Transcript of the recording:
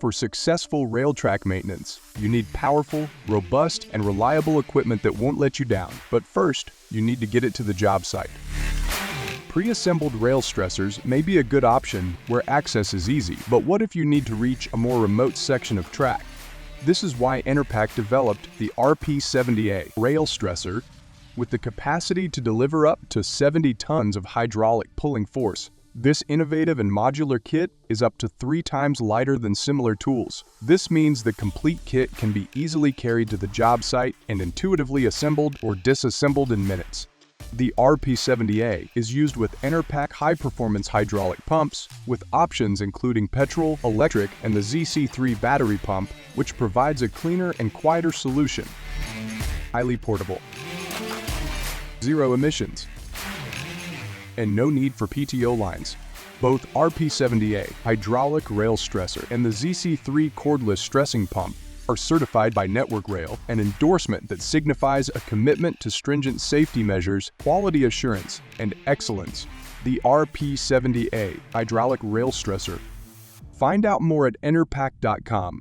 For successful rail track maintenance, you need powerful, robust, and reliable equipment that won't let you down. But first, you need to get it to the job site. Pre-assembled rail stressors may be a good option where access is easy, but what if you need to reach a more remote section of track? This is why Enerpac developed the RP70A Rail Stressor with the capacity to deliver up to 70 tons of hydraulic pulling force. This innovative and modular kit is up to 3 times lighter than similar tools. This means the complete kit can be easily carried to the job site and intuitively assembled or disassembled in minutes. The RP70A is used with Enerpac high-performance hydraulic pumps, with options including petrol, electric, and the ZC3 battery pump, which provides a cleaner and quieter solution. Highly portable. Zero emissions. And no need for PTO lines. Both RP70A Hydraulic Rail Stressor and the ZC3 cordless stressing pump are certified by Network Rail, an endorsement that signifies a commitment to stringent safety measures, quality assurance, and excellence. The RP70A Hydraulic Rail Stressor. Find out more at Enerpac.com.